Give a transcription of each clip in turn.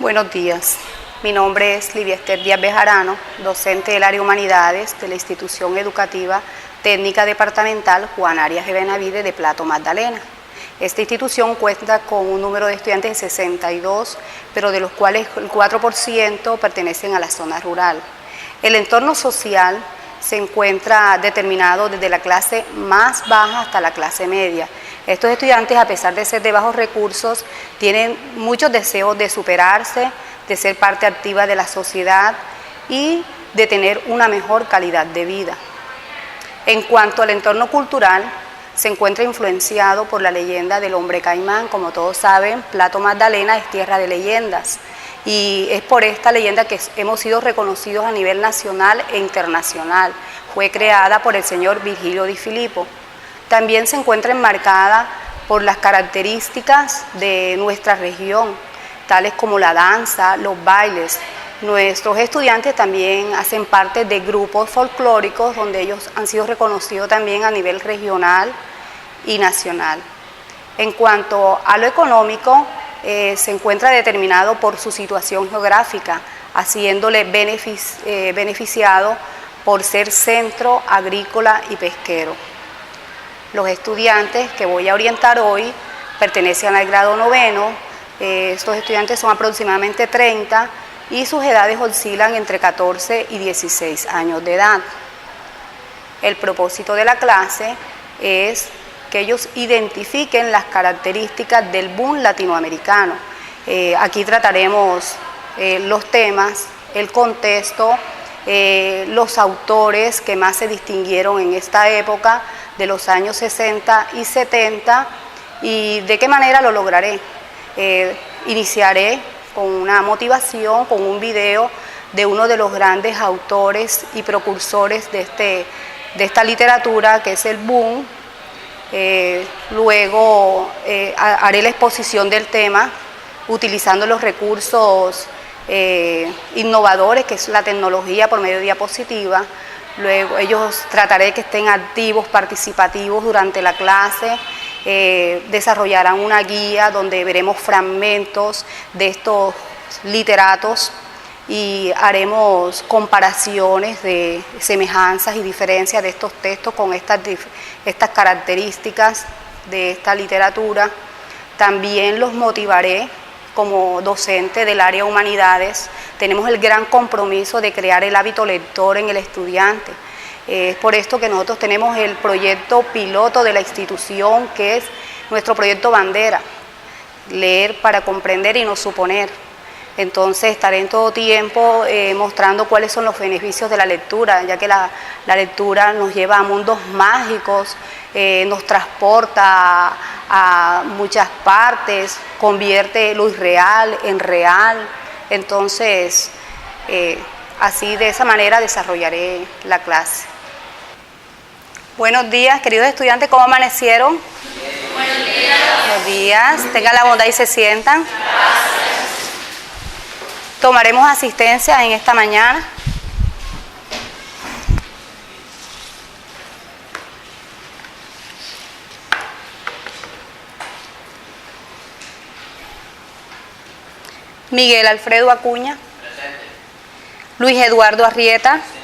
Buenos días, mi nombre es Livia Ester Díaz Bejarano, docente del área Humanidades de la Institución Educativa Técnica Departamental Juan Arias de Benavides de Plato Magdalena. Esta institución cuenta con un número de estudiantes de 62, pero de los cuales el 4% pertenecen a la zona rural. El entorno social se encuentra determinado desde la clase más baja hasta la clase media. Estos estudiantes, a pesar de ser de bajos recursos, tienen muchos deseos de superarse, de ser parte activa de la sociedad y de tener una mejor calidad de vida. En cuanto al entorno cultural, se encuentra influenciado por la leyenda del hombre caimán. Como todos saben, Plato Magdalena es tierra de leyendas y es por esta leyenda que hemos sido reconocidos a nivel nacional e internacional. Fue creada por el señor Virgilio Di Filippo. También se encuentra enmarcada por las características de nuestra región, tales como la danza, los bailes. Nuestros estudiantes también hacen parte de grupos folclóricos donde ellos han sido reconocidos también a nivel regional y nacional. En cuanto a lo económico, se encuentra determinado por su situación geográfica, haciéndole beneficiado por ser centro agrícola y pesquero. Los estudiantes que voy a orientar hoy pertenecen al grado 9º. Estos estudiantes son aproximadamente 30 y sus edades oscilan entre 14 y 16 años de edad. El propósito de la clase es que ellos identifiquen las características del boom latinoamericano. Aquí trataremos los temas, el contexto, los autores que más se distinguieron en esta época de los años 60 y 70 y de qué manera lo lograré. Iniciaré con una motivación, con un video de uno de los grandes autores y precursores de esta literatura, que es el boom. Luego haré la exposición del tema utilizando los recursos innovadores, que es la tecnología por medio de diapositiva. Luego ellos trataré que estén activos, participativos durante la clase. Desarrollarán una guía donde veremos fragmentos de estos literatos y haremos comparaciones de semejanzas y diferencias de estos textos con estas características de esta literatura. También los motivaré como docente del área Humanidades. Tenemos el gran compromiso de crear el hábito lector en el estudiante. Es por esto que nosotros tenemos el proyecto piloto de la institución, que es nuestro proyecto bandera, leer para comprender y no suponer. Entonces estaré en todo tiempo mostrando cuáles son los beneficios de la lectura, ya que la lectura nos lleva a mundos mágicos, nos transporta a muchas partes, convierte lo irreal en real. Entonces, así de esa manera desarrollaré la clase. Buenos días, queridos estudiantes, ¿cómo amanecieron? Buenos días. Buenos días, tengan la bondad y se sientan. Tomaremos asistencia en esta mañana. Miguel Alfredo Acuña. Presente. Luis Eduardo Arrieta. Presente.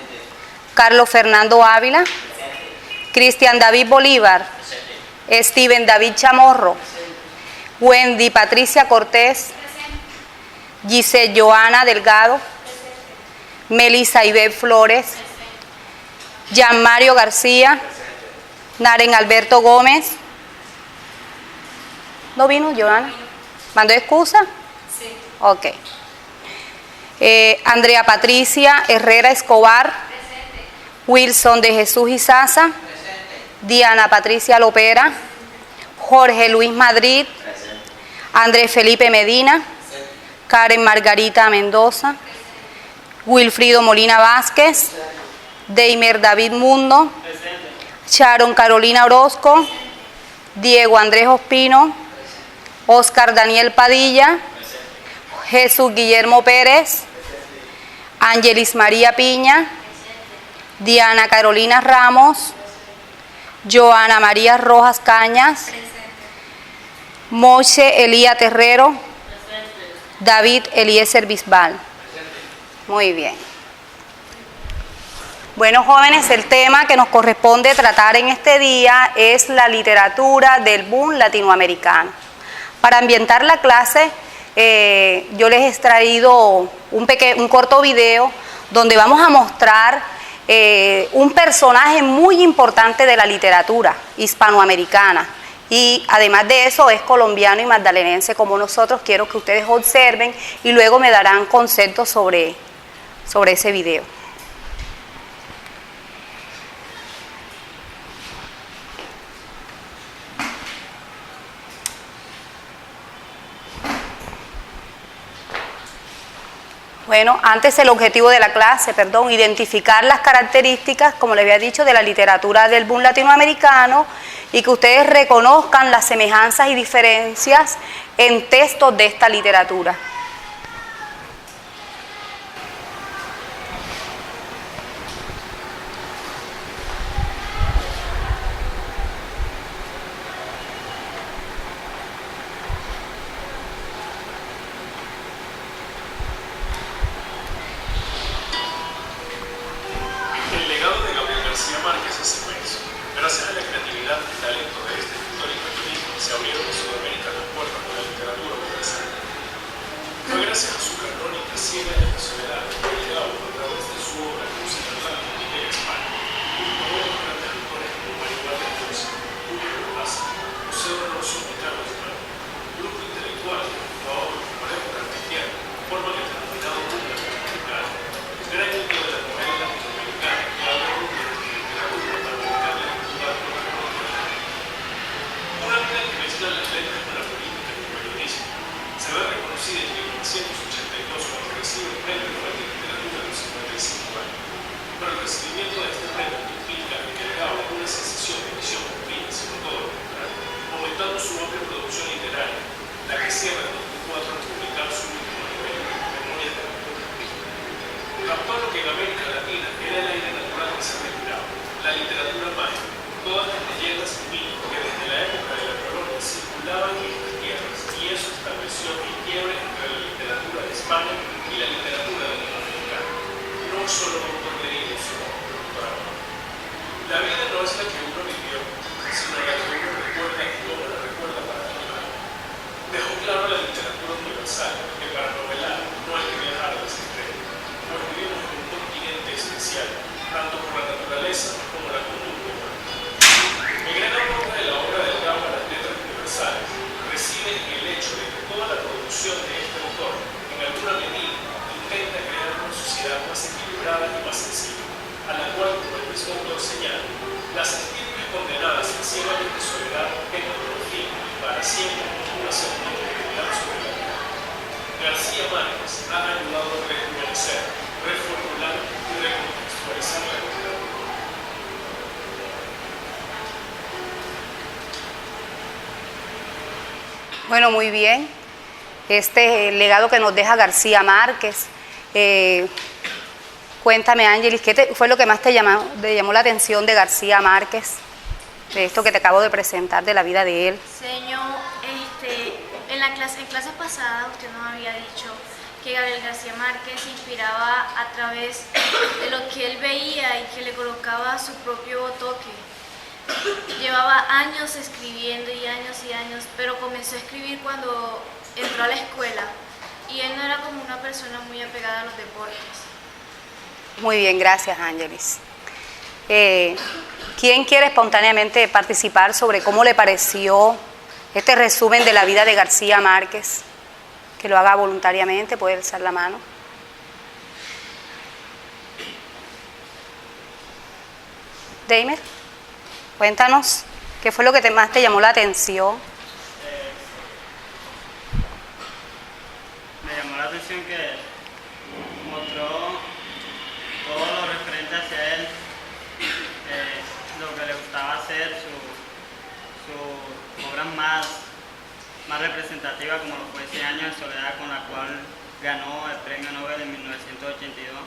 Carlos Fernando Ávila. Presente. Cristian David Bolívar. Presente. Steven David Chamorro. Presente. Wendy Patricia Cortés. Presente. Giselle Joana Delgado. Presente. Melissa Ibel Flores. Presente. Jean Mario García. Presente. Naren Alberto Gómez. ¿No vino, Joana? ¿Mandó excusa? Sí. Ok. Andrea Patricia Herrera Escobar. Presente. Wilson de Jesús Izaza. Presente. Diana Patricia Lopera. Jorge Luis Madrid. Presente. Andrés Felipe Medina. Presente. Karen Margarita Mendoza. Wilfrido Molina Vázquez. Deimer David Mundo. Presente. Sharon Carolina Orozco. Diego Andrés Ospino. Oscar Daniel Padilla. Jesús Guillermo Pérez. Ángelis María Piña. Diana Carolina Ramos. Joana María Rojas Cañas. Moche Elía Terrero. David Eliezer Bisbal. Muy bien. Bueno, jóvenes, el tema que nos corresponde tratar en este día es la literatura del boom latinoamericano. Para ambientar la clase, yo les he traído un corto video donde vamos a mostrar un personaje muy importante de la literatura hispanoamericana. Y además de eso es colombiano y magdalenense como nosotros. Quiero que ustedes observen y luego me darán conceptos sobre ese video. Bueno, antes el objetivo de la clase, identificar las características, como les había dicho, de la literatura del boom latinoamericano y que ustedes reconozcan las semejanzas y diferencias en textos de esta literatura. Bueno, muy bien. Este legado que nos deja García Márquez. Cuéntame, Ángelis, ¿qué fue lo que más te llamó la atención de García Márquez? De esto que te acabo de presentar, de la vida de él. Señor, en clase pasada usted nos había dicho que Gabriel García Márquez se inspiraba a través de lo que él veía y que le colocaba su propio toque. Llevaba años escribiendo y años, pero comenzó a escribir cuando entró a la escuela y él no era como una persona muy apegada a los deportes. Muy bien, gracias, Ángelis. ¿Quién quiere espontáneamente participar sobre cómo le pareció este resumen de la vida de García Márquez? Que lo haga voluntariamente, puede alzar la mano. Deimer, cuéntanos, ¿qué fue lo que más te llamó la atención? Me llamó la atención que mostró todo lo referente hacia él, lo que le gustaba hacer, su obra más representativa, como lo fue 100 años de soledad, con la cual ganó el premio Nobel en 1982.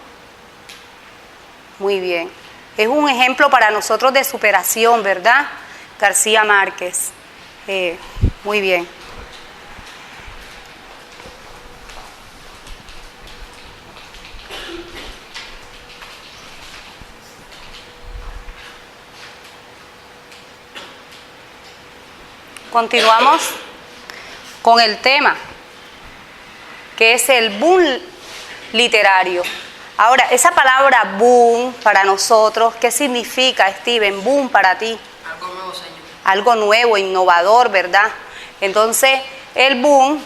Muy bien. Es un ejemplo para nosotros de superación, ¿verdad? García Márquez. Muy bien. Continuamos con el tema, que es el boom literario. Ahora, esa palabra boom para nosotros, ¿qué significa, Steven? Boom para ti. Algo nuevo, Señor. Algo nuevo, innovador, ¿verdad? Entonces, el boom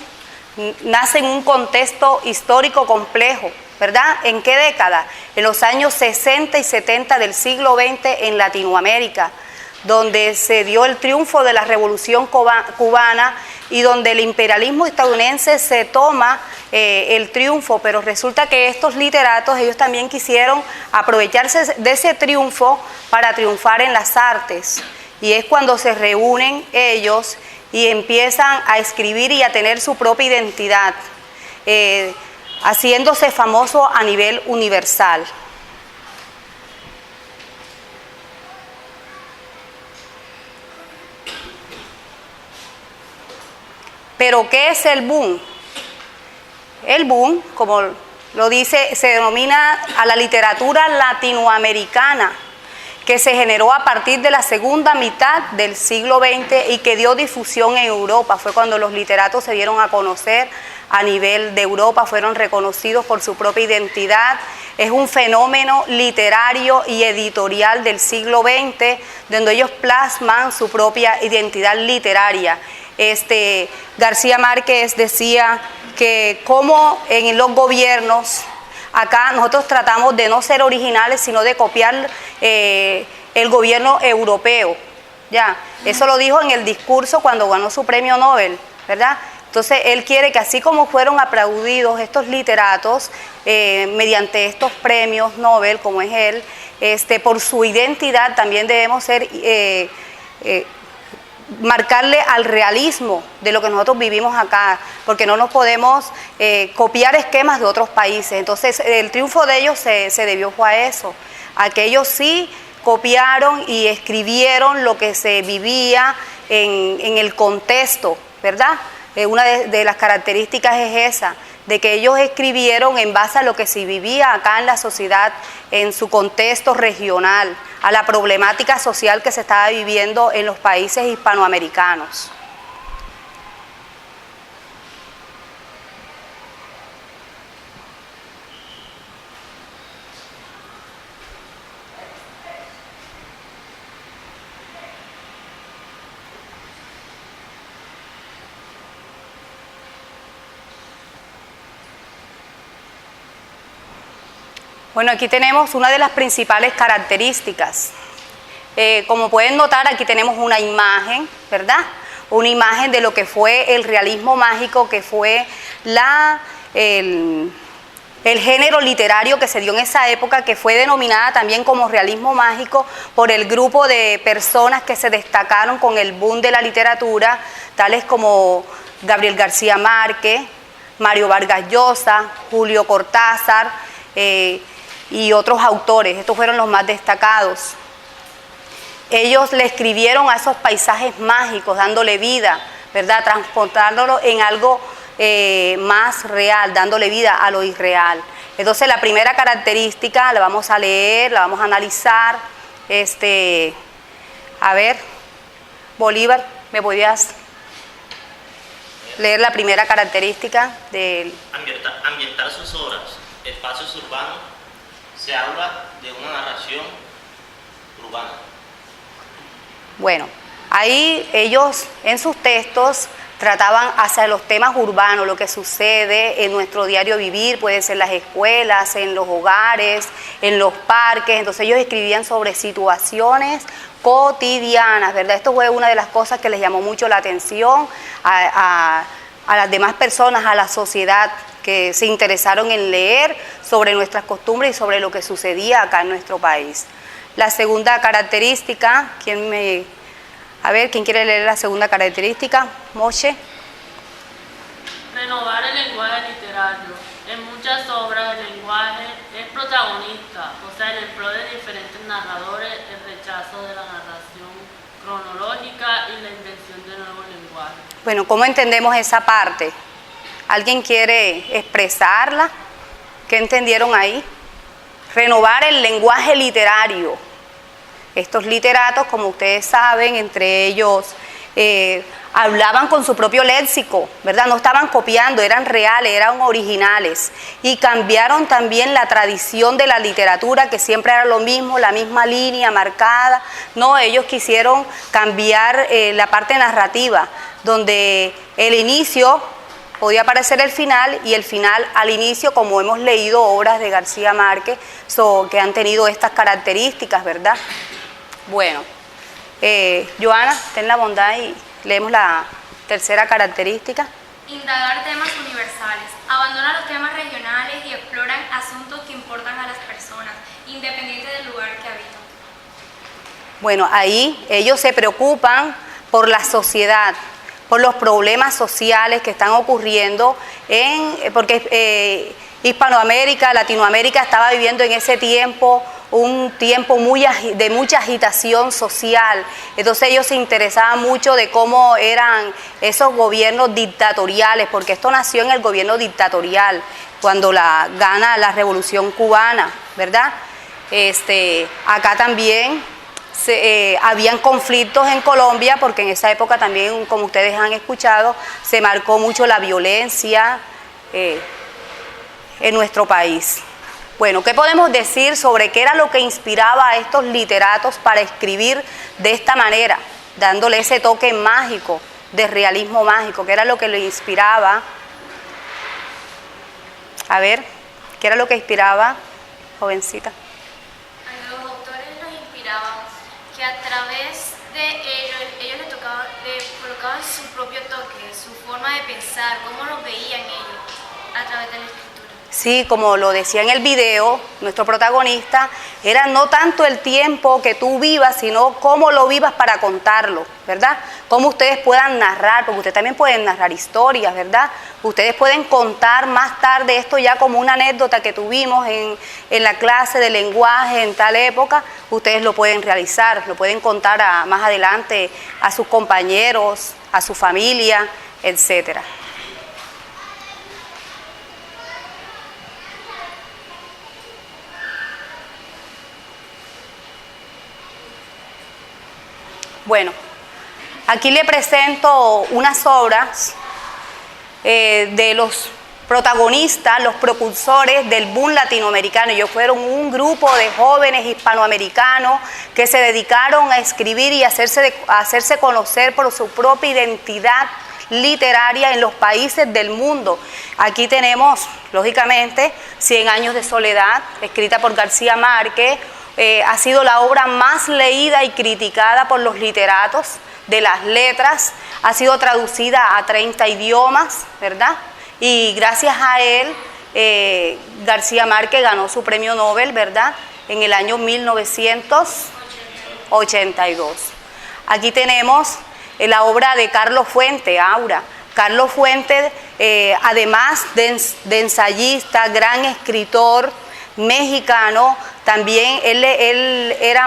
nace en un contexto histórico complejo, ¿verdad? ¿En qué década? En los años 60 y 70 del siglo XX en Latinoamérica, donde se dio el triunfo de la Revolución Cubana y donde el imperialismo estadounidense se toma el triunfo, pero resulta que estos literatos, ellos también quisieron aprovecharse de ese triunfo para triunfar en las artes, y es cuando se reúnen ellos y empiezan a escribir y a tener su propia identidad, haciéndose famoso a nivel universal. Pero ¿qué es el boom? El boom, como lo dice, se denomina a la literatura latinoamericana, que se generó a partir de la segunda mitad del siglo XX y que dio difusión en Europa. Fue cuando los literatos se dieron a conocer a nivel de Europa, fueron reconocidos por su propia identidad. Es un fenómeno literario y editorial del siglo XX, donde ellos plasman su propia identidad literaria. García Márquez decía que como en los gobiernos, acá nosotros tratamos de no ser originales, sino de copiar el gobierno europeo. Ya, eso lo dijo en el discurso cuando ganó su premio Nobel, ¿verdad? Entonces él quiere que así como fueron aplaudidos estos literatos mediante estos premios Nobel, como es él, por su identidad también debemos ser marcarle al realismo de lo que nosotros vivimos acá, porque no nos podemos copiar esquemas de otros países. Entonces el triunfo de ellos se debió fue a eso, a que ellos sí copiaron y escribieron lo que se vivía en el contexto, ¿verdad? Una de las características es esa, de que ellos escribieron en base a lo que se vivía acá en la sociedad, en su contexto regional, a la problemática social que se estaba viviendo en los países hispanoamericanos. Bueno, aquí tenemos una de las principales características. Como pueden notar, aquí tenemos una imagen, ¿verdad? Una imagen de lo que fue el realismo mágico, que fue el género literario que se dio en esa época, que fue denominada también como realismo mágico por el grupo de personas que se destacaron con el boom de la literatura, tales como Gabriel García Márquez, Mario Vargas Llosa, Julio Cortázar, y otros autores. Estos fueron los más destacados. Ellos le escribieron a esos paisajes mágicos, dándole vida, ¿verdad? Transportándolo en algo más real, dándole vida a lo irreal. Entonces la primera característica la vamos a leer, la vamos a analizar. A ver, Bolívar, ¿me podías leer la primera característica del... Ambientar sus obras, espacios urbanos. Se habla de una narración urbana. Bueno, ahí ellos en sus textos trataban hacia los temas urbanos, lo que sucede en nuestro diario vivir, puede ser en las escuelas, en los hogares, en los parques. Entonces ellos escribían sobre situaciones cotidianas, ¿verdad? Esto fue una de las cosas que les llamó mucho la atención a las demás personas, a la sociedad, que se interesaron en leer sobre nuestras costumbres y sobre lo que sucedía acá en nuestro país. La segunda característica, ¿quién quiere leer la segunda característica? Moshe. Renovar el lenguaje literario. En muchas obras el lenguaje es protagonista, o sea, en el pro de diferentes narradores, el rechazo de la narración cronológica y la invención de nuevos lenguajes. Bueno, ¿cómo entendemos esa parte? ¿Alguien quiere expresarla? ¿Qué entendieron ahí? Renovar el lenguaje literario. Estos literatos, como ustedes saben, entre ellos hablaban con su propio léxico, ¿verdad? No estaban copiando, eran reales, eran originales. Y cambiaron también la tradición de la literatura, que siempre era lo mismo, la misma línea marcada. No, ellos quisieron cambiar la parte narrativa, donde el inicio podía aparecer el final y el final al inicio, como hemos leído obras de García Márquez que han tenido estas características, ¿verdad? Bueno, Joana, ten la bondad y leemos la tercera característica. Indagar temas universales. Abandonan los temas regionales y exploran asuntos que importan a las personas, independiente del lugar que habitan. Bueno, ahí ellos se preocupan por la sociedad, por los problemas sociales que están ocurriendo, porque Hispanoamérica, Latinoamérica estaba viviendo en ese tiempo un tiempo de mucha agitación social. Entonces ellos se interesaban mucho de cómo eran esos gobiernos dictatoriales, porque esto nació en el gobierno dictatorial, cuando gana la Revolución Cubana, ¿verdad? Acá también habían conflictos en Colombia, porque en esa época también, como ustedes han escuchado, se marcó mucho la violencia en nuestro país. Bueno, ¿qué podemos decir sobre qué era lo que inspiraba a estos literatos para escribir de esta manera, dándole ese toque mágico, de realismo mágico? ¿Qué era lo que le inspiraba? A ver, ¿qué era lo que inspiraba, jovencita? A los autores los inspiraba que a través de ellos le colocaban su propio toque, su forma de pensar, cómo lo veían ellos a través de la escritura. Sí, como lo decía en el video, nuestro protagonista, era no tanto el tiempo que tú vivas, sino cómo lo vivas para contarlo, ¿verdad? Cómo ustedes puedan narrar, porque ustedes también pueden narrar historias, ¿verdad? Ustedes pueden contar más tarde esto ya como una anécdota que tuvimos en la clase de lenguaje en tal época. Ustedes lo pueden realizar, lo pueden contar más adelante a sus compañeros, a su familia, etcétera. Bueno, aquí le presento unas obras de los protagonistas, los precursores del boom latinoamericano. Ellos fueron un grupo de jóvenes hispanoamericanos que se dedicaron a escribir y a hacerse conocer por su propia identidad literaria en los países del mundo. Aquí tenemos, lógicamente, 100 años de soledad, escrita por García Márquez. Ha sido la obra más leída y criticada por los literatos de las letras, ha sido traducida a 30 idiomas, ¿verdad? Y gracias a él, García Márquez ganó su premio Nobel, ¿verdad? En el año 1982. Aquí tenemos la obra de Carlos Fuentes, Aura. Carlos Fuentes, además de ensayista, gran escritor mexicano, también él era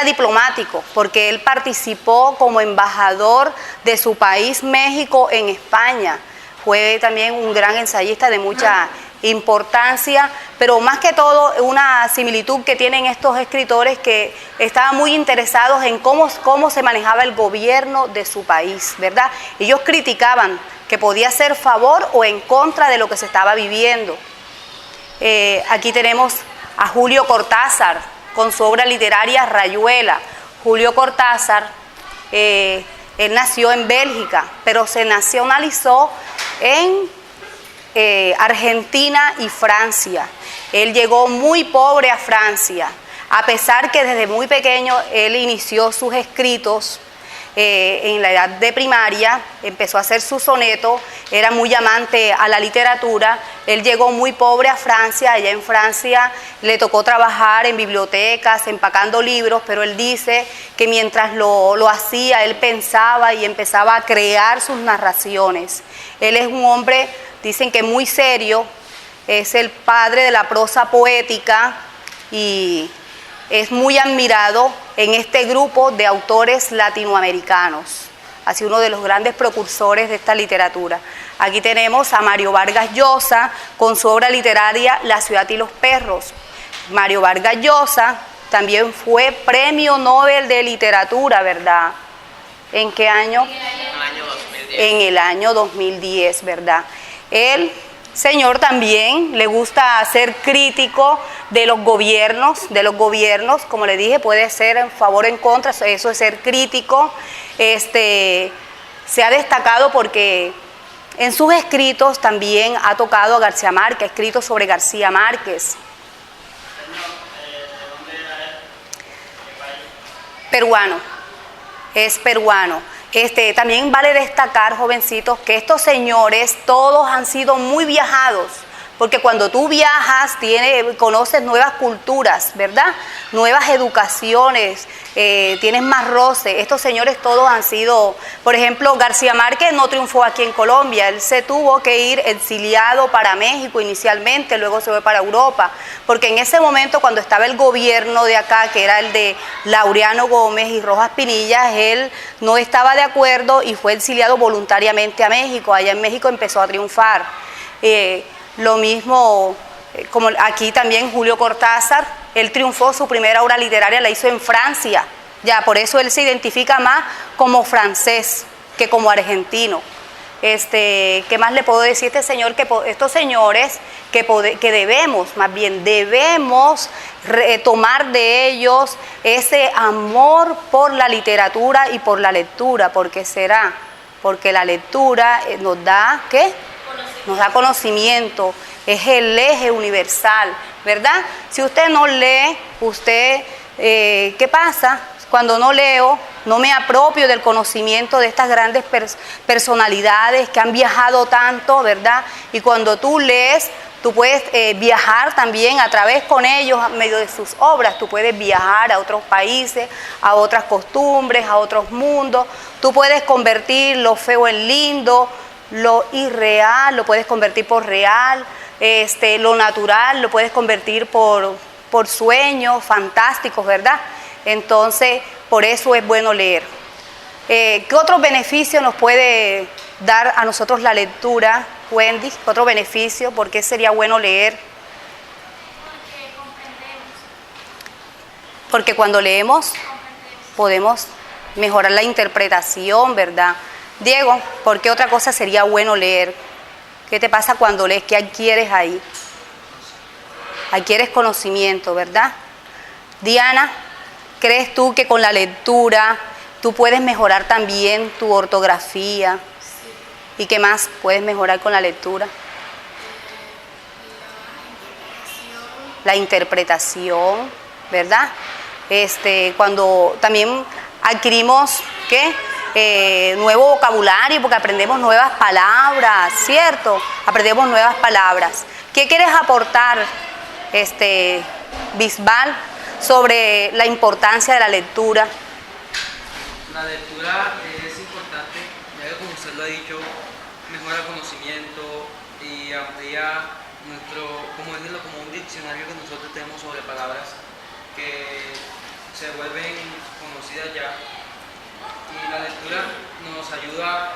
diplomático, porque él participó como embajador de su país, México, en España. Fue también un gran ensayista de mucha importancia, pero más que todo una similitud que tienen estos escritores, que estaban muy interesados en cómo se manejaba el gobierno de su país, ¿verdad? Ellos criticaban que podía ser a favor o en contra de lo que se estaba viviendo. Aquí tenemos a Julio Cortázar con su obra literaria Rayuela. Julio Cortázar, él nació en Bélgica, pero se nacionalizó en Argentina y Francia. Él llegó muy pobre a Francia, a pesar que desde muy pequeño él inició sus escritos. En la edad de primaria empezó a hacer su soneto, era muy amante a la literatura. Él llegó muy pobre a Francia, allá en Francia le tocó trabajar en bibliotecas, empacando libros, pero él dice que mientras lo hacía, él pensaba y empezaba a crear sus narraciones. Él es un hombre, dicen que muy serio, es el padre de la prosa poética y es muy admirado en este grupo de autores latinoamericanos. Ha sido uno de los grandes precursores de esta literatura. Aquí tenemos a Mario Vargas Llosa con su obra literaria La ciudad y los perros. Mario Vargas Llosa también fue premio Nobel de literatura, ¿verdad? ¿En qué año? En el año 2010. En el año 2010, ¿verdad? El señor también le gusta ser crítico de los gobiernos, como le dije, puede ser en favor o en contra, eso es ser crítico. Se ha destacado porque en sus escritos también ha tocado a García Márquez, ha escrito sobre García Márquez. ¿De dónde era él? ¿Qué país? Peruano, es peruano. También vale destacar, jovencitos, que estos señores todos han sido muy viajados, porque cuando tú viajas conoces nuevas culturas, ¿verdad? Nuevas educaciones, tienes más roce. Estos señores todos han sido, por ejemplo, García Márquez no triunfó aquí en Colombia, él se tuvo que ir exiliado para México inicialmente, luego se fue para Europa, porque en ese momento cuando estaba el gobierno de acá, que era el de Laureano Gómez y Rojas Pinilla, él no estaba de acuerdo y fue exiliado voluntariamente a México. Allá en México empezó a triunfar. Lo mismo, como aquí también Julio Cortázar, él triunfó, su primera obra literaria la hizo en Francia, ya por eso él se identifica más como francés que como argentino. ¿Qué más le puedo decir a estos señores que debemos tomar de ellos ese amor por la literatura y por la lectura? Porque la lectura nos da, ¿qué? Nos da conocimiento, es el eje universal, ¿verdad? Si usted no lee, ¿qué pasa? Cuando no leo, no me apropio del conocimiento de estas grandes personalidades que han viajado tanto, ¿verdad? Y cuando tú lees, tú puedes viajar también a través con ellos, a medio de sus obras, tú puedes viajar a otros países, a otras costumbres, a otros mundos, tú puedes convertir lo feo en lindo, lo irreal lo puedes convertir por real, lo natural lo puedes convertir por sueños fantásticos, ¿verdad? Entonces, por eso es bueno leer. ¿Qué otros beneficios nos puede dar a nosotros la lectura, Wendy? ¿Qué otro beneficio? ¿Por qué sería bueno leer? Porque comprendemos. Porque cuando leemos podemos mejorar la interpretación, ¿verdad? Diego, ¿por qué otra cosa sería bueno leer? ¿Qué te pasa cuando lees? ¿Qué adquieres ahí? Adquieres conocimiento, ¿verdad? Diana, ¿crees tú que con la lectura tú puedes mejorar también tu ortografía? Sí. ¿Y qué más puedes mejorar con la lectura? La interpretación, ¿verdad? Cuando también adquirimos, ¿qué? Nuevo vocabulario, porque aprendemos nuevas palabras, ¿cierto? Aprendemos nuevas palabras. ¿Qué quieres aportar, Bisbal, sobre la importancia de la lectura? La lectura es importante, ya que como usted lo ha dicho, mejora el conocimiento y amplía como un diccionario que nosotros tenemos sobre palabras que se vuelven conocidas ya. Y la lectura nos ayuda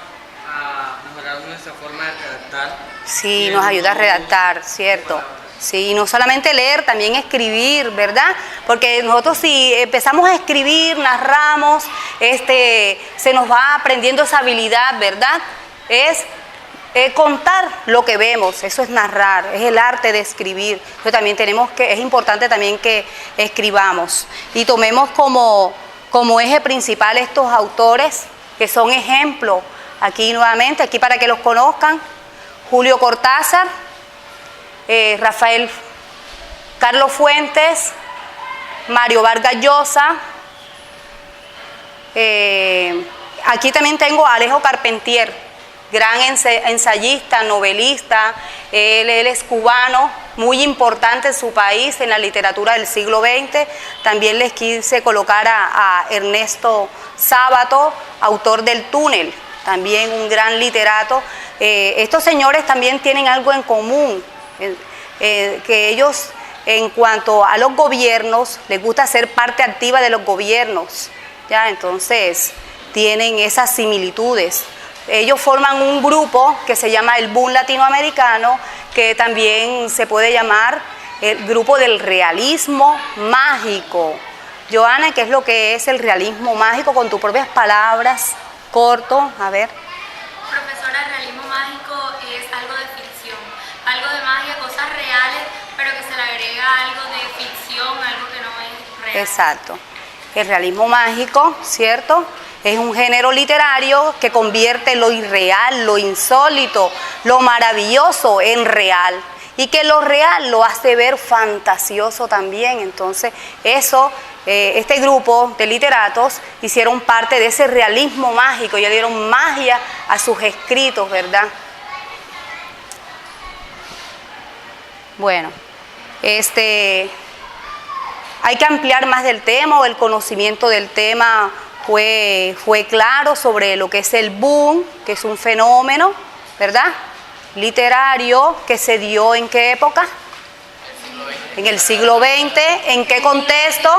a mejorar nuestra forma de redactar. Sí, nos ayuda a redactar, ¿cierto? Sí, y no solamente leer, también escribir, ¿verdad? Porque nosotros si empezamos a escribir, narramos, se nos va aprendiendo esa habilidad, ¿verdad? Es contar lo que vemos, eso es narrar, es el arte de escribir. Pero también es importante también que escribamos y tomemos como eje principal estos autores que son ejemplos, aquí nuevamente, aquí para que los conozcan: Julio Cortázar, Carlos Fuentes, Mario Vargas Llosa, aquí también tengo a Alejo Carpentier, gran ensayista, novelista, él es cubano, muy importante en su país, en la literatura del siglo XX. También les quise colocar a Ernesto Sábato, autor del Túnel, también un gran literato. Estos señores también tienen algo en común, que ellos, en cuanto a los gobiernos, les gusta ser parte activa de los gobiernos, ¿ya? Entonces tienen esas similitudes. Ellos forman un grupo que se llama el Boom Latinoamericano, que también se puede llamar el grupo del realismo mágico. Joana, ¿qué es lo que es el realismo mágico? Con tus propias palabras. corto, a ver. Profesora, el realismo mágico es algo de ficción, algo de magia, cosas reales, pero que se le agrega algo de ficción, algo que no es real. Exacto. El realismo mágico, ¿cierto? Es un género literario que convierte lo irreal, lo insólito, lo maravilloso en real. Y que lo real lo hace ver fantasioso también. Entonces, eso, este grupo de literatos hicieron parte de ese realismo mágico. Ya dieron magia a sus escritos, ¿verdad? Bueno, hay que ampliar más del tema, o el conocimiento del tema fue claro sobre lo que es el boom, que es un fenómeno, ¿verdad?, literario que se dio ¿en qué época? En el siglo XX. ¿En qué contexto?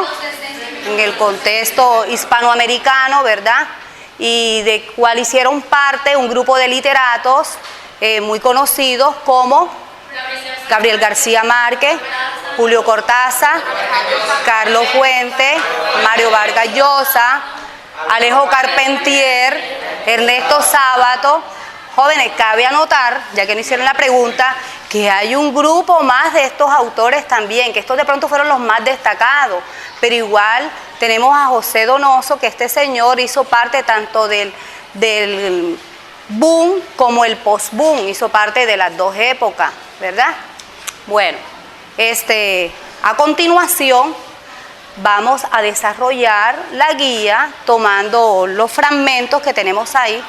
En el contexto hispanoamericano, ¿verdad? Y de cual hicieron parte un grupo de literatos muy conocidos como Gabriel García Márquez, Julio Cortázar, Carlos Fuentes, Mario Vargas Llosa, Alejo Carpentier, Ernesto Sábato. Jóvenes, cabe anotar, ya que no hicieron la pregunta, que hay un grupo más de estos autores también, que estos de pronto fueron los más destacados, pero igual tenemos a José Donoso, que este señor hizo parte tanto del boom como el post-boom, hizo parte de las dos épocas, ¿verdad? Bueno, a continuación vamos a desarrollar la guía tomando los fragmentos que tenemos ahí.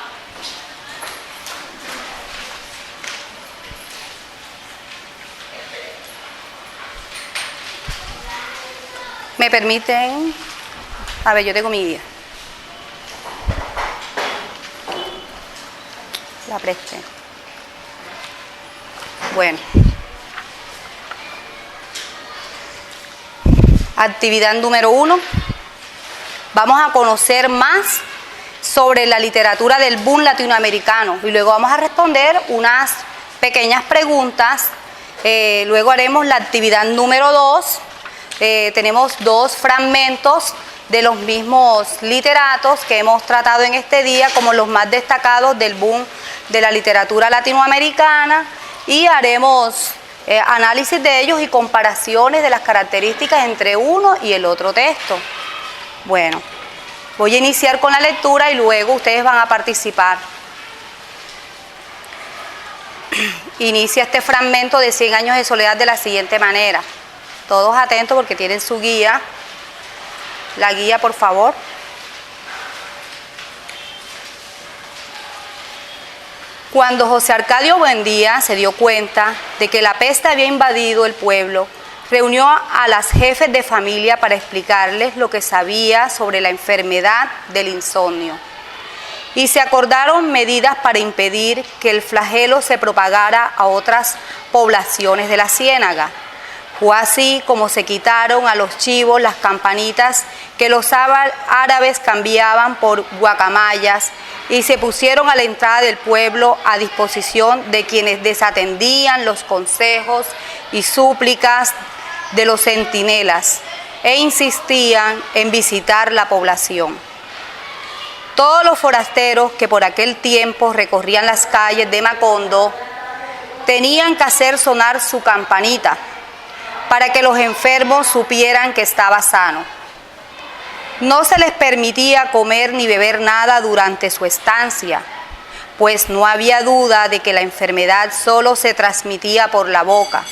¿Me permiten? A ver, yo tengo mi guía. La presté. Bueno. Actividad número 1. Vamos a conocer más sobre la literatura del boom latinoamericano y luego vamos a responder unas pequeñas preguntas. Luego haremos la actividad número 2. Tenemos 2 fragmentos de los mismos literatos que hemos tratado en este día como los más destacados del boom de la literatura latinoamericana, y haremos análisis de ellos y comparaciones de las características entre uno y el otro texto. Bueno, voy a iniciar con la lectura y luego ustedes van a participar. Inicia este fragmento de 100 años de soledad de la siguiente manera. Todos atentos porque tienen su guía. La guía, por favor. Cuando José Arcadio Buendía se dio cuenta de que la peste había invadido el pueblo, reunió a las jefes de familia para explicarles lo que sabía sobre la enfermedad del insomnio. Y se acordaron medidas para impedir que el flagelo se propagara a otras poblaciones de la ciénaga. Fue así como se quitaron a los chivos las campanitas que los árabes cambiaban por guacamayas y se pusieron a la entrada del pueblo a disposición de quienes desatendían los consejos y súplicas de los centinelas e insistían en visitar la población. Todos los forasteros que por aquel tiempo recorrían las calles de Macondo tenían que hacer sonar su campanita para que los enfermos supieran que estaba sano. No se les permitía comer ni beber nada durante su estancia, pues no había duda de que la enfermedad solo se transmitía por la boca,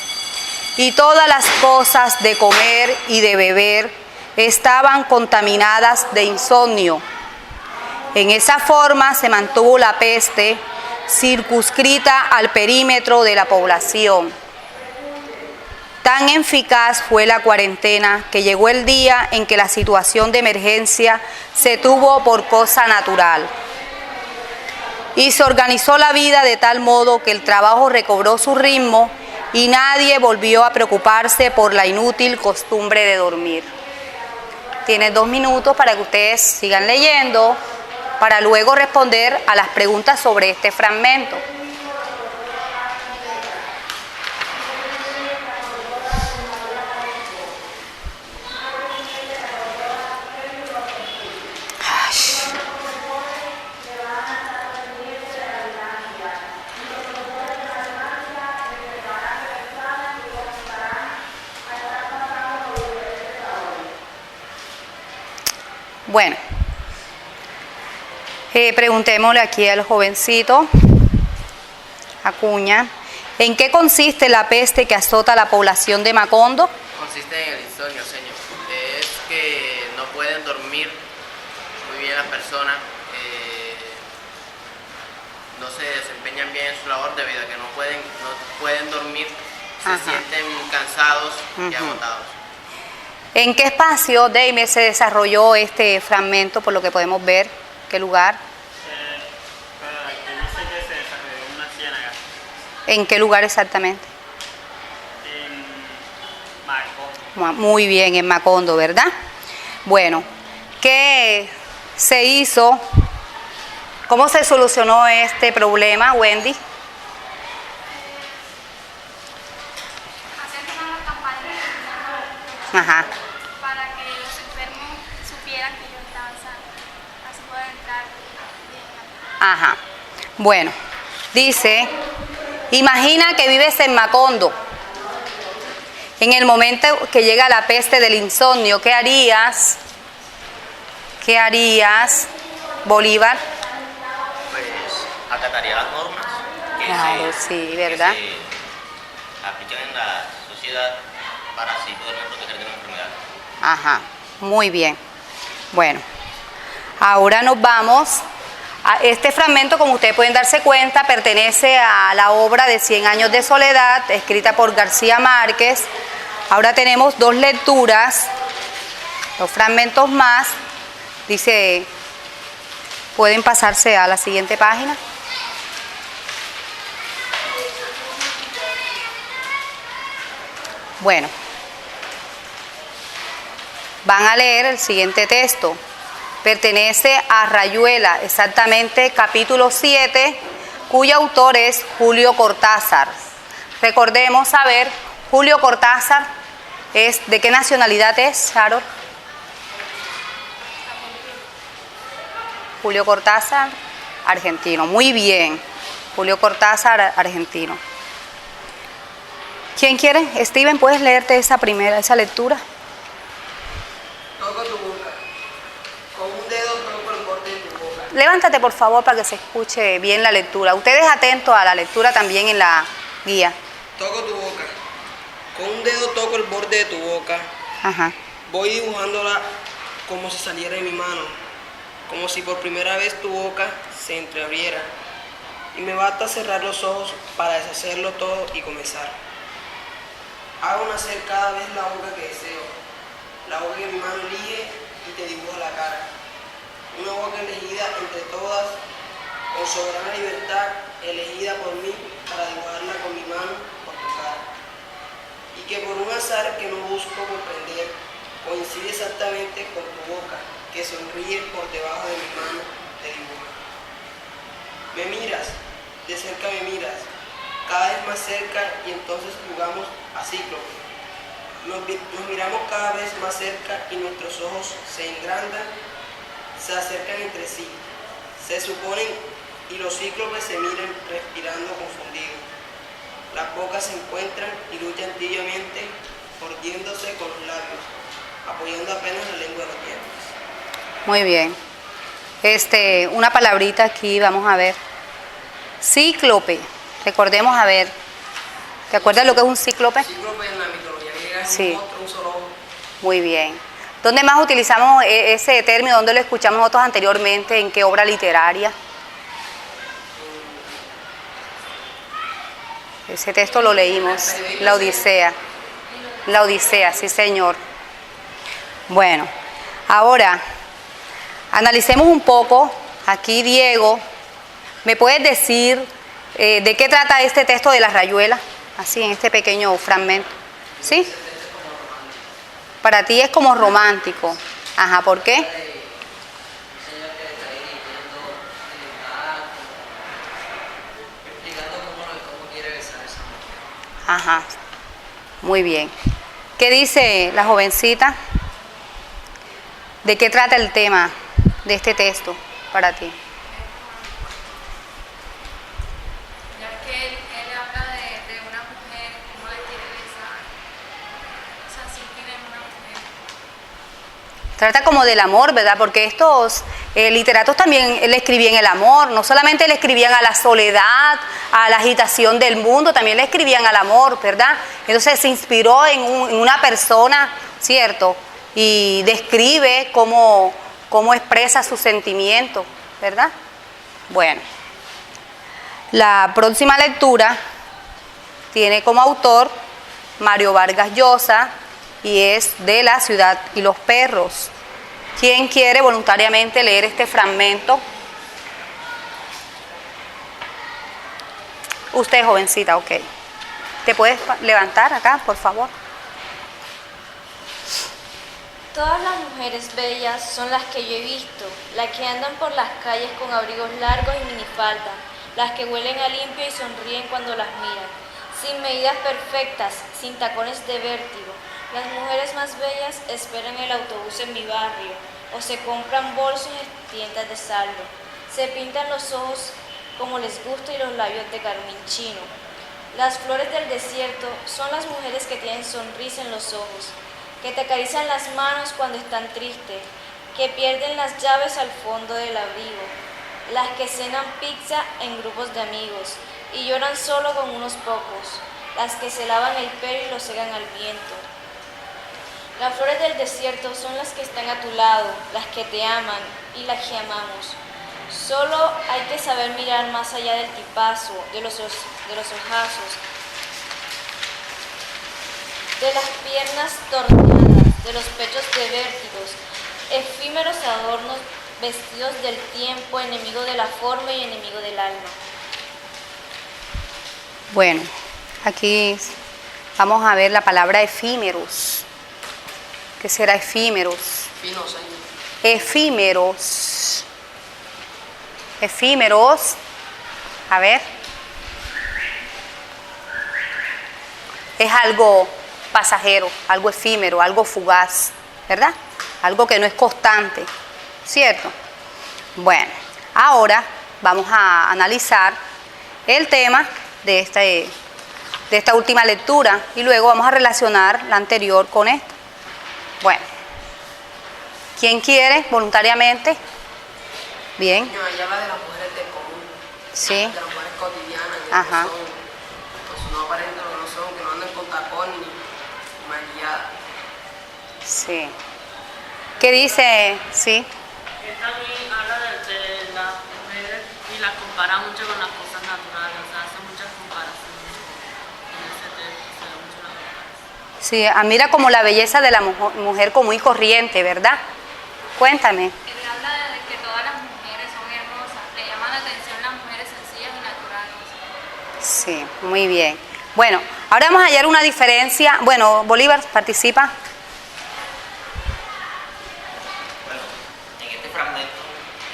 y todas las cosas de comer y de beber estaban contaminadas de insomnio. En esa forma se mantuvo la peste circunscrita al perímetro de la población. Tan eficaz fue la cuarentena que llegó el día en que la situación de emergencia se tuvo por cosa natural. Y se organizó la vida de tal modo que el trabajo recobró su ritmo y nadie volvió a preocuparse por la inútil costumbre de dormir. Tienes 2 minutos para que ustedes sigan leyendo, para luego responder a las preguntas sobre este fragmento. Bueno, preguntémosle aquí al jovencito Acuña, ¿en qué consiste la peste que azota a la población de Macondo? Consiste en el insomnio, señor. Es que no pueden dormir muy bien las personas, no se desempeñan bien en su labor debido a que no pueden dormir, se Ajá. sienten cansados y agotados. ¿En qué espacio, Deimer, se desarrolló este fragmento, por lo que podemos ver? ¿Qué lugar? Aquí dice que se desarrolló en una ciénaga ¿En qué lugar exactamente? en Marco. Muy bien, en Macondo, ¿verdad? Bueno, ¿qué se hizo? ¿Cómo se solucionó este problema, Wendy? Hacer una campaña Ajá, para que los enfermos supieran que ellos estaban sanos, así poder entrar bien. ajá. Bueno, dice, imagina que vives en Macondo. En el momento que llega la peste del insomnio, ¿qué harías? ¿Qué harías, Bolívar? Pues acataría las normas que Claro, sí, ¿verdad? que se aplican en la sociedad para así poderme proteger de la enfermedad. Ajá, muy bien. Bueno, ahora nos vamos a este fragmento, como ustedes pueden darse cuenta, pertenece a la obra de 100 años de soledad, escrita por García Márquez. Ahora tenemos dos lecturas, dos fragmentos más. Dice, pueden pasarse a la siguiente página. Bueno, van a leer el siguiente texto. Pertenece a Rayuela, exactamente capítulo 7, cuyo autor es Julio Cortázar. Recordemos saber, Julio Cortázar ¿de qué nacionalidad es, Harold? Julio Cortázar, argentino. Muy bien. Julio Cortázar, argentino. ¿Quién quiere? Steven, ¿puedes leerte esa lectura? Toco tu boca. Con un dedo toco el borde de tu boca. Levántate, por favor, para que se escuche bien la lectura. Ustedes atentos a la lectura también en la guía. Toco tu boca. Con un dedo toco el borde de tu boca. Ajá. Voy dibujándola como si saliera de mi mano. Como si por primera vez tu boca se entreabriera. Y me basta cerrar los ojos para deshacerlo todo y comenzar. Hago nacer cada vez la boca que deseo. La boca que mi mano elige y te dibuja la cara. Una boca elegida entre todas, con soberana libertad, elegida por mí para dibujarla con mi mano por tu cara. Y que por un azar que no busco comprender, coincide exactamente con tu boca, que sonríe por debajo de mi mano, te dibuja. Me miras, de cerca me miras, cada vez más cerca y entonces jugamos a cíclope. Nos miramos cada vez más cerca y nuestros ojos se engrandan, se acercan entre sí, se suponen y los cíclopes se miran respirando confundidos. Las bocas se encuentran y luchan tibiamente, mordiéndose con los labios, apoyando apenas la lengua de los dientes. Muy bien. Una palabrita aquí, vamos a ver. Cíclope. Recordemos, a ver. ¿Te acuerdas lo que es un cíclope? Cíclope en la mitología griega es Sí. un monstruo, un solo ojo. Muy bien. ¿Dónde más utilizamos ese término? ¿Dónde lo escuchamos nosotros anteriormente? ¿En qué obra literaria? Ese texto lo leímos. La Odisea. La Odisea, sí señor. Bueno, ahora analicemos un poco. Aquí, Diego, ¿me puedes decir de qué trata este texto de la Rayuela? Así, en este pequeño fragmento. ¿Sí? Para ti es como romántico. Ajá, ¿por qué? Ajá, muy bien. ¿Qué dice la jovencita? ¿De qué trata el tema de este texto para ti? Ya que él habla de una mujer, cómo le quiere besar. O sea, sí tiene una mujer. Trata como del amor, ¿verdad? Porque estos literatos también le escribían el amor, no solamente le escribían a la soledad, a la agitación del mundo, también le escribían al amor, ¿verdad? Entonces se inspiró en una persona, ¿cierto? Y describe cómo expresa sus sentimientos, ¿verdad? Bueno, la próxima lectura tiene como autor Mario Vargas Llosa y es de La ciudad y los perros. ¿Quién quiere voluntariamente leer este fragmento? Usted, jovencita, ok. ¿Te puedes levantar acá, por favor? Todas las mujeres bellas son las que yo he visto, las que andan por las calles con abrigos largos y minifalda, las que huelen a limpio y sonríen cuando las miran, sin medidas perfectas, sin tacones de vértigo. Las mujeres más bellas esperan el autobús en mi barrio, o se compran bolsos en tiendas de saldo. Se pintan los ojos como les gusta y los labios de carmín chino. Las flores del desierto son las mujeres que tienen sonrisa en los ojos, que te acarician las manos cuando están tristes, que pierden las llaves al fondo del abrigo, las que cenan pizza en grupos de amigos y lloran solo con unos pocos, las que se lavan el pelo y lo secan al viento. Las flores del desierto son las que están a tu lado, las que te aman y las que amamos. Solo hay que saber mirar más allá del tipazo, de los ojazos, de las piernas torneadas, de los pechos de vértigos, efímeros adornos, vestidos del tiempo, enemigo de la forma y enemigo del alma. Bueno, aquí vamos a ver la palabra efímeros. ¿Qué será efímeros? Efímeros. Efímeros. A ver. Es algo pasajero, algo efímero, algo fugaz, ¿verdad? Algo que no es constante, ¿cierto? Bueno, ahora vamos a analizar el tema de esta última lectura y luego vamos a relacionar la anterior con esta. Bueno, ¿quién quiere voluntariamente? Bien. Ella habla de las mujeres del común, Sí. de las mujeres cotidianas, que Ajá. no son, pues no aparentan lo que no son, que no andan con tacones ni maquilladas. Sí. ¿Qué dice? Sí. Él también habla de las mujeres y las compara mucho con las cosas naturales, o sea, hace muchas comparaciones en ese texto, se ve mucho la comparación. Sí, admira como la belleza de la mujer común y corriente, ¿verdad? Cuéntame. Él habla de que todas las mujeres son hermosas, le llaman la atención las mujeres sencillas y naturales. Sí, muy bien. Bueno, ahora vamos a hallar una diferencia. Bueno, Bolívar, participa. Bueno, en este fragmento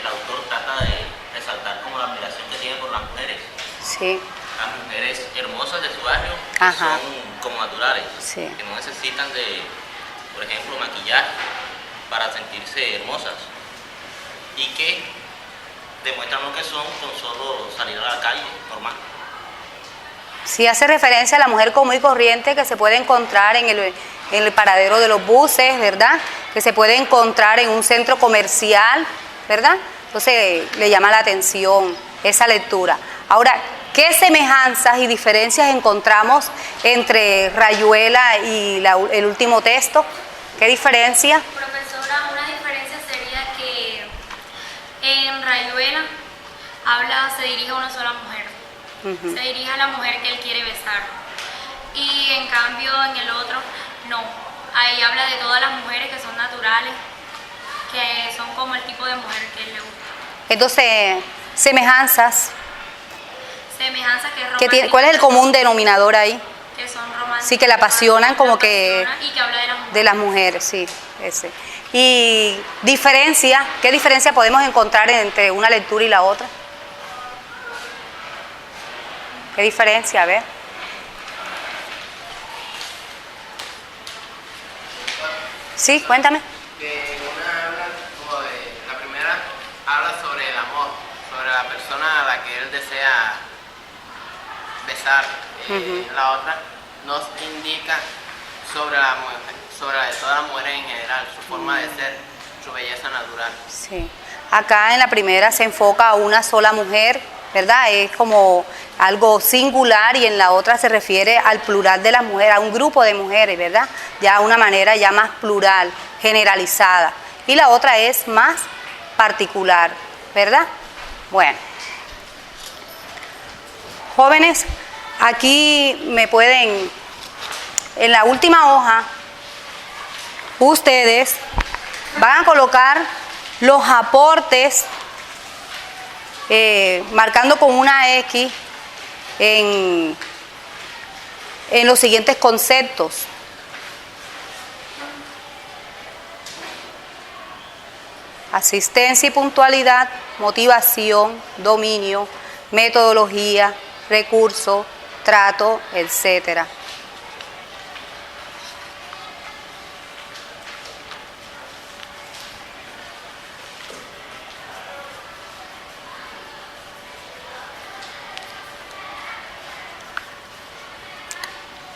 el autor trata de resaltar como la admiración que tiene por las mujeres. Sí, Las mujeres hermosas de su barrio que Ajá. son como naturales, Sí. que no necesitan de, por ejemplo, maquillaje para sentirse hermosas y que demuestran lo que son con solo salir a la calle normal. sí hace referencia a la mujer común y corriente que se puede encontrar en el paradero de los buses, ¿verdad? Que se puede encontrar en un centro comercial, ¿verdad? Entonces le llama la atención esa lectura. Ahora, ¿qué semejanzas y diferencias encontramos entre Rayuela y el último texto? ¿Qué diferencia? Profesora, una diferencia sería que en Rayuela se dirige a una sola mujer, Ujú. se dirige a la mujer que él quiere besar. Y en cambio en el otro, no. Ahí habla de todas las mujeres que son naturales, que son como el tipo de mujer que él le gusta. Entonces, semejanzas. Semejanza que es ¿Qué tiene, romántica, ¿Cuál es el común denominador ahí? que son románticas. Sí, que la apasionan como que Y que habla de las mujeres. de las mujeres, sí, ese. Y diferencia, ¿qué diferencia podemos encontrar entre una lectura y la otra? ¿Qué diferencia? A ver. Sí, cuéntame. Que una habla como de, la primera habla sobre el amor, sobre la persona a la que él desea besar. La otra nos indica sobre la mujer, sobre todas las mujeres en general, su forma de ser. su belleza natural. Sí. Acá en la primera se enfoca a una sola mujer, ¿verdad? Es como algo singular, y en la otra se refiere al plural de las mujeres, a un grupo de mujeres, ¿verdad? Ya una manera ya más plural, generalizada. Y la otra es más particular, ¿verdad? Bueno. Jóvenes, aquí me pueden, en la última hoja, ustedes van a colocar los aportes, marcando con una X en los siguientes conceptos. Asistencia y puntualidad, motivación, dominio, metodología, recurso, trato, etcétera.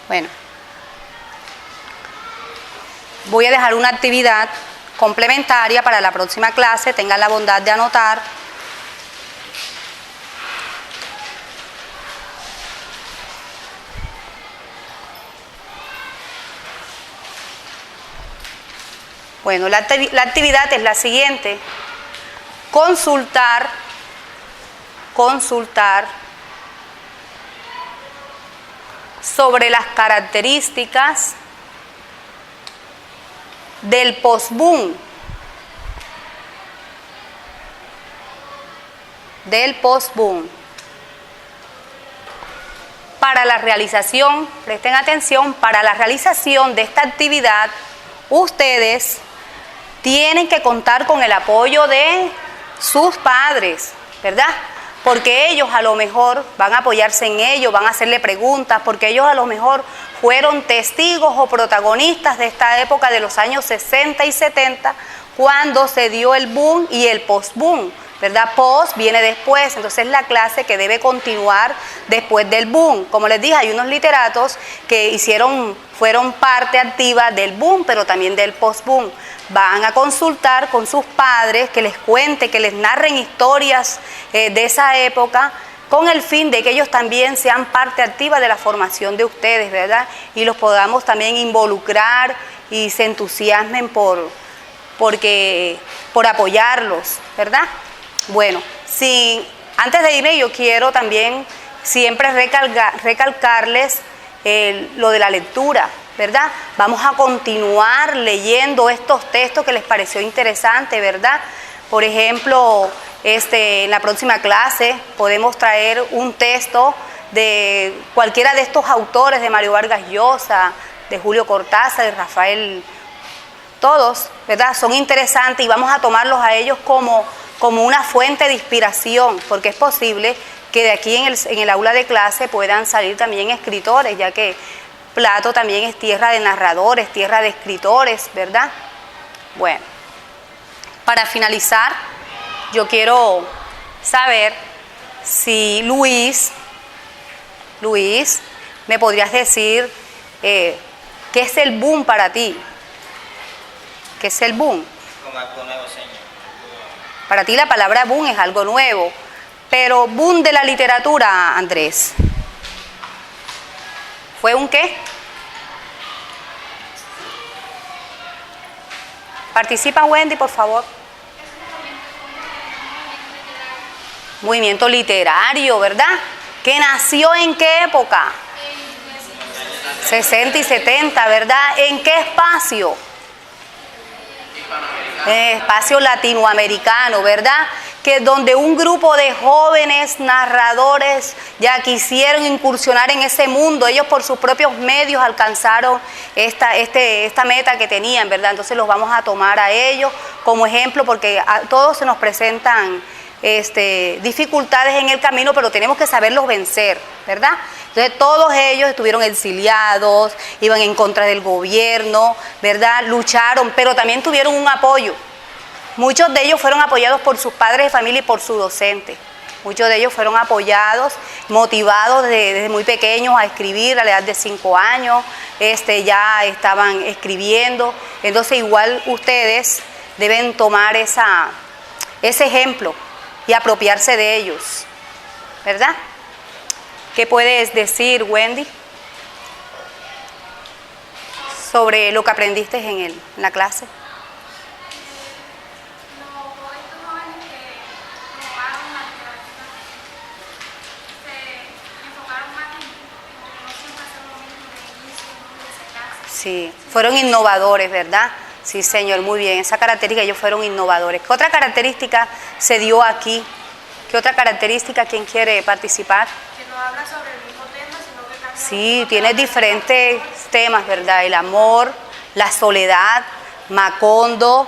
Bueno, voy a dejar una actividad complementaria para la próxima clase, tengan la bondad de anotar. Bueno, la actividad es la siguiente: consultar sobre las características del post-boom. Para la realización, presten atención, para la realización de esta actividad, ustedes tienen que contar con el apoyo de sus padres, ¿verdad? Porque ellos a lo mejor van a apoyarse en ellos, van a hacerle preguntas, porque ellos a lo mejor fueron testigos o protagonistas de esta época de los años 60 y 70, cuando se dio el boom y el post-boom, ¿verdad? Post viene después, entonces es la clase que debe continuar después del boom. Como les dije, hay unos literatos que fueron parte activa del boom, pero también del post-boom. Van a consultar con sus padres, que les cuente, que les narren historias de esa época, con el fin de que ellos también sean parte activa de la formación de ustedes, ¿verdad? Y los podamos también involucrar y se entusiasmen por apoyarlos, ¿verdad? Bueno, antes de irme, yo quiero también siempre recalcarles lo de la lectura, ¿verdad? Vamos a continuar leyendo estos textos que les pareció interesante, ¿verdad? Por ejemplo, en la próxima clase podemos traer un texto de cualquiera de estos autores, de Mario Vargas Llosa, de Julio Cortázar, de Rafael, todos, ¿verdad? Son interesantes y vamos a tomarlos a ellos como una fuente de inspiración, porque es posible que de aquí en el aula de clase puedan salir también escritores, ya que Plato también es tierra de narradores, tierra de escritores, ¿verdad? Bueno, para finalizar, yo quiero saber si Luis, ¿me podrías decir qué es el boom para ti? ¿Qué es el boom? Como algo nuevo, señor. Para ti la palabra boom es algo nuevo, pero boom de la literatura, Andrés, ¿fue un qué? Participa Wendy, por favor. Movimiento literario, ¿verdad? ¿Que nació en qué época? 60 y 70, ¿verdad? ¿En qué espacio? Espacio latinoamericano, ¿verdad? Que donde un grupo de jóvenes narradores ya quisieron incursionar en ese mundo, ellos por sus propios medios alcanzaron esta meta que tenían, ¿verdad? Entonces los vamos a tomar a ellos como ejemplo, porque a todos se nos presentan dificultades en el camino, pero tenemos que saberlos vencer, ¿verdad? Entonces todos ellos estuvieron exiliados, iban en contra del gobierno, ¿verdad? Lucharon, pero también tuvieron un apoyo. Muchos de ellos fueron apoyados por sus padres de familia y por su docente. Muchos de ellos fueron apoyados, motivados desde muy pequeños a escribir, a la edad de 5 años, ya estaban escribiendo. Entonces igual ustedes deben tomar ese ejemplo y apropiarse de ellos, ¿verdad? ¿Qué puedes decir, Wendy, sobre lo que aprendiste en la clase? Sí, fueron innovadores, ¿verdad? Sí, señor, muy bien. Esa característica, ellos fueron innovadores. ¿Qué otra característica se dio aquí? ¿Qué otra característica? ¿Quién quiere participar? Que no habla sobre el mismo tema, sino que cambia. Sí, tiene diferentes temas, ¿verdad? El amor, la soledad, Macondo,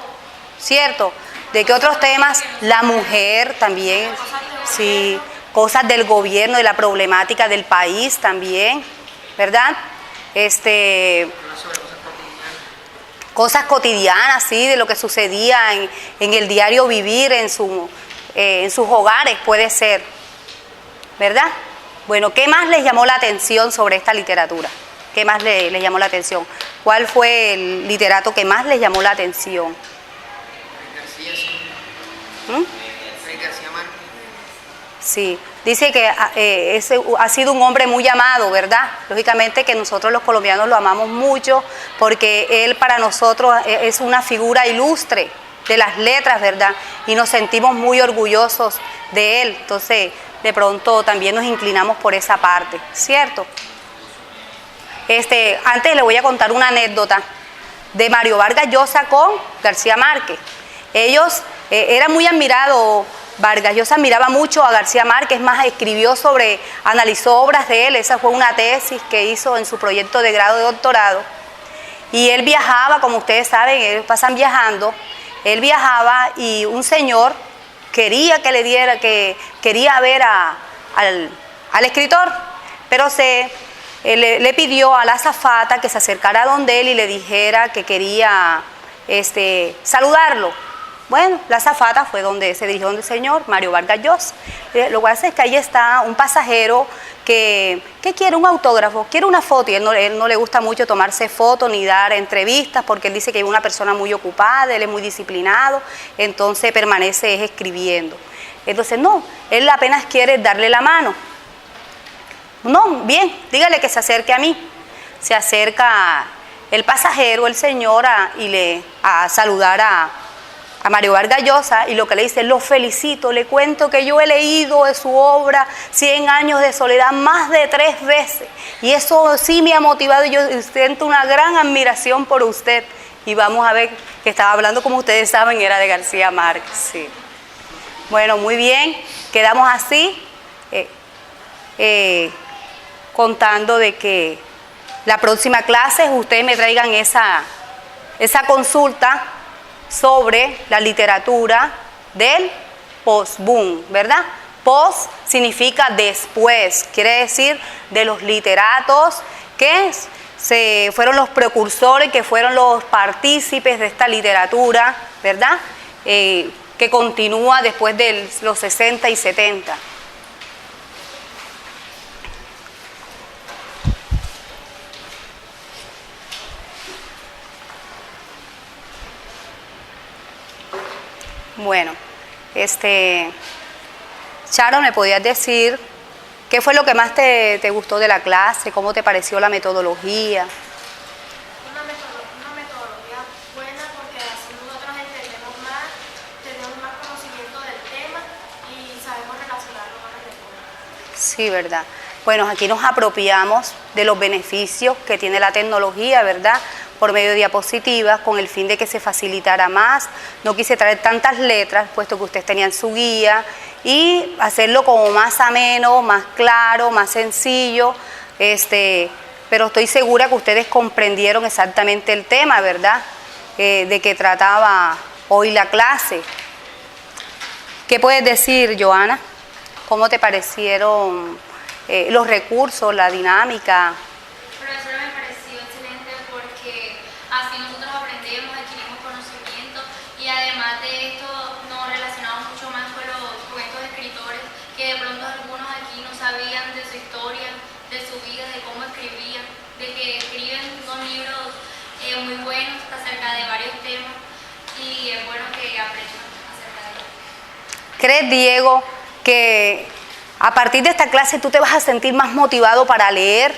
¿cierto? ¿De qué otros temas? La mujer también, sí, cosas del gobierno, de la problemática del país también, ¿verdad? Cosas cotidianas, sí, de lo que sucedía en el diario vivir, en sus hogares, puede ser, ¿verdad? Bueno, ¿qué más les llamó la atención sobre esta literatura? ¿Qué más les llamó la atención? ¿Cuál fue el literato que más les llamó la atención? García Márquez. Sí, dice que ha sido un hombre muy amado, ¿verdad? Lógicamente que nosotros los colombianos lo amamos mucho porque él para nosotros es una figura ilustre de las letras, ¿verdad? Y nos sentimos muy orgullosos de él, entonces de pronto también nos inclinamos por esa parte, ¿cierto? Antes le voy a contar una anécdota de Mario Vargas Llosa con García Márquez. Ellos eran muy admirados. Vargas Llosa admiraba mucho a García Márquez, más analizó obras de él, esa fue una tesis que hizo en su proyecto de grado de doctorado. Y él viajaba, como ustedes saben, ellos pasan viajando, él viajaba y un señor quería quería ver al escritor, pero le pidió a la azafata que se acercara donde él y le dijera que quería saludarlo. Bueno, la azafata fue donde se dirigió donde el señor Mario Vargas Llosa. Lo que pasa es que ahí está un pasajero que quiere un autógrafo, quiere una foto, y él no le gusta mucho tomarse fotos ni dar entrevistas porque él dice que es una persona muy ocupada, él es muy disciplinado, entonces permanece escribiendo. Entonces no, él apenas quiere darle la mano. No, bien, dígale que se acerque a mí. Se acerca el pasajero, el señor, a saludar a Mario Vargas Llosa, y lo que le dice: lo felicito, le cuento que yo he leído de su obra 100 años de soledad más de 3 veces, y eso sí me ha motivado, y yo siento una gran admiración por usted. Y vamos a ver que estaba hablando, como ustedes saben, era de García Márquez. Sí. Bueno, muy bien, quedamos así, contando de que la próxima clase ustedes me traigan esa consulta sobre la literatura del post-boom, ¿verdad? Post significa después, quiere decir de los literatos que fueron los precursores, que fueron los partícipes de esta literatura, ¿verdad? Que continúa después de los 60 y 70. Bueno, Sharon, ¿me podías decir qué fue lo que más te gustó de la clase? ¿Cómo te pareció la metodología? Una metodología buena porque así nosotros entendemos más, tenemos más conocimiento del tema y sabemos relacionarlo con el deporte. Sí, ¿verdad? Bueno, aquí nos apropiamos de los beneficios que tiene la tecnología, ¿verdad?, por medio de diapositivas, con el fin de que se facilitara más. No quise traer tantas letras, puesto que ustedes tenían su guía, y hacerlo como más ameno, más claro, más sencillo, pero estoy segura que ustedes comprendieron exactamente el tema, ¿verdad?, de que trataba hoy la clase. ¿Qué puedes decir, Joana? ¿Cómo te parecieron los recursos, la dinámica? Profesora, me pareció excelente porque así nosotros aprendemos, adquirimos conocimiento y además de esto nos relacionamos mucho más con los cuentos de escritores que de pronto algunos aquí no sabían de su historia, de su vida, de cómo escribían, de que escriben unos libros muy buenos acerca de varios temas y es bueno que aprendan acerca de ello. ¿Crees, Diego, que a partir de esta clase tú te vas a sentir más motivado para leer?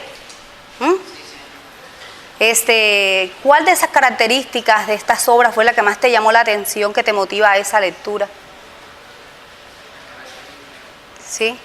¿Cuál de esas características de estas obras fue la que más te llamó la atención, que te motiva a esa lectura? ¿Sí?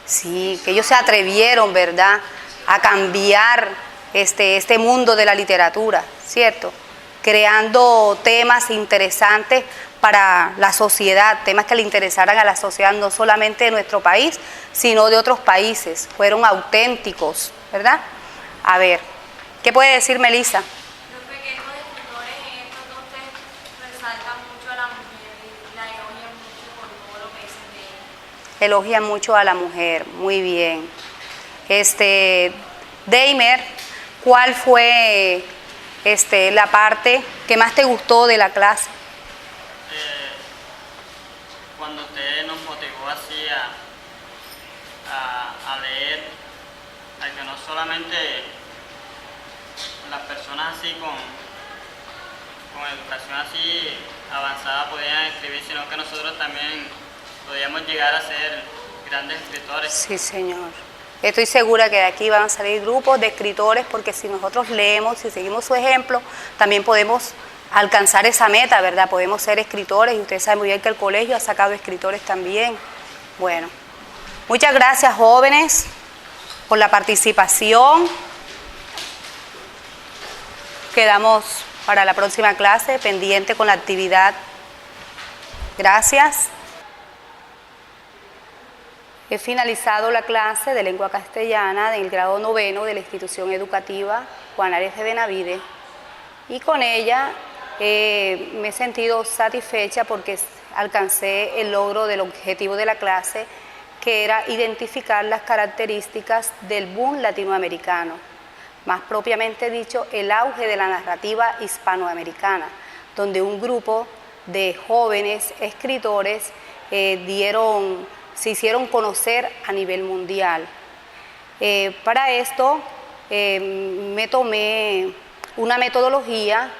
Sí, que ellos se atrevieron, ¿verdad?, a cambiar este mundo de la literatura, ¿cierto? Creando temas interesantes para la sociedad, temas que le interesaran a la sociedad, no solamente de nuestro país, sino de otros países. Fueron auténticos, ¿verdad? A ver, ¿qué puede decir Melissa? Profe, que estos escritores en estos dos textos resaltan mucho a la mujer y la elogian mucho por todo lo que dicen de ella. Elogian mucho a la mujer, muy bien. Deimer, ¿cuál fue la parte que más te gustó de la clase? Cuando usted nos motivó así a leer, a que no solamente las personas así con educación así avanzada podían escribir, sino que nosotros también podíamos llegar a ser grandes escritores. Sí, señor. Estoy segura que de aquí van a salir grupos de escritores, porque si nosotros leemos, si seguimos su ejemplo, también podemos alcanzar esa meta, ¿verdad? Podemos ser escritores, y ustedes saben muy bien que el colegio ha sacado escritores también. Bueno, muchas gracias, jóvenes, por la participación. Quedamos para la próxima clase pendiente con la actividad. Gracias. He finalizado la clase de lengua castellana del grado 9 de la institución educativa Juan Arias de Benavides, y con ella me he sentido satisfecha porque alcancé el logro del objetivo de la clase, que era identificar las características del boom latinoamericano, más propiamente dicho, el auge de la narrativa hispanoamericana, donde un grupo de jóvenes escritores se hicieron conocer a nivel mundial. Para esto me tomé una metodología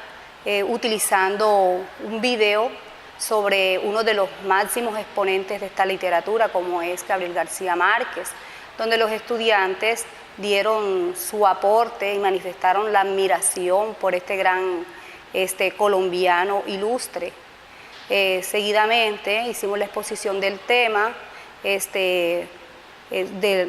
utilizando un video sobre uno de los máximos exponentes de esta literatura, como es Gabriel García Márquez, donde los estudiantes dieron su aporte y manifestaron la admiración por este gran colombiano ilustre. Seguidamente hicimos la exposición del tema,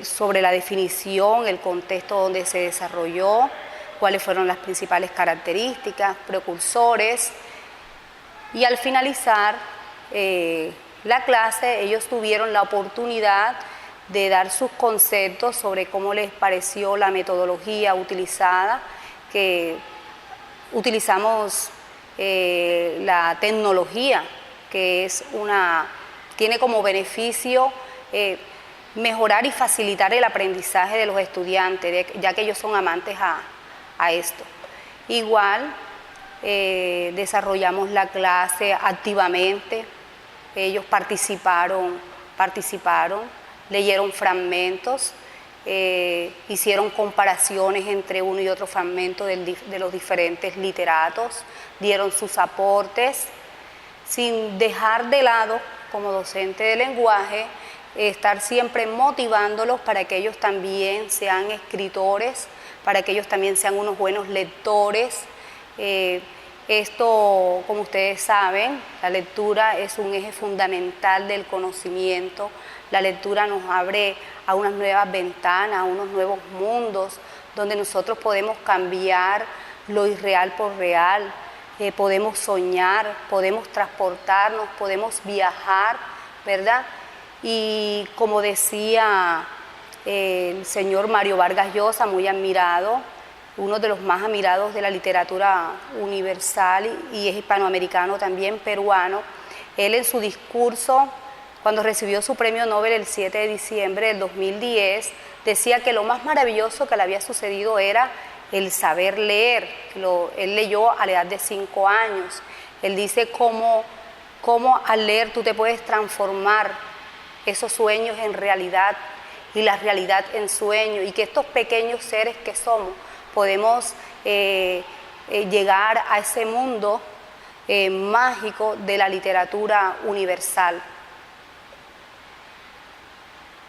sobre la definición, el contexto donde se desarrolló, cuáles fueron las principales características, precursores, y al finalizar la clase ellos tuvieron la oportunidad de dar sus conceptos sobre cómo les pareció la metodología utilizada, que utilizamos la tecnología, que tiene como beneficio mejorar y facilitar el aprendizaje de los estudiantes, ya que ellos son amantes a esto. Igual desarrollamos la clase activamente, ellos participaron, leyeron fragmentos, hicieron comparaciones entre uno y otro fragmento de los diferentes literatos, dieron sus aportes, sin dejar de lado, como docente de lenguaje, estar siempre motivándolos para que ellos también sean escritores, para que ellos también sean unos buenos lectores. Esto, como ustedes saben, la lectura es un eje fundamental del conocimiento. La lectura nos abre a unas nuevas ventanas, a unos nuevos mundos, donde nosotros podemos cambiar lo irreal por real, podemos soñar, podemos transportarnos, podemos viajar, ¿verdad? Y como decía el señor Mario Vargas Llosa, muy admirado, uno de los más admirados de la literatura universal y es hispanoamericano también, peruano, él en su discurso, cuando recibió su premio Nobel el 7 de diciembre del 2010, decía que lo más maravilloso que le había sucedido era el saber leer. Él leyó a la edad de 5 años. Él dice cómo al leer tú te puedes transformar esos sueños en realidad y la realidad en sueño, y que estos pequeños seres que somos podemos llegar a ese mundo mágico de la literatura universal.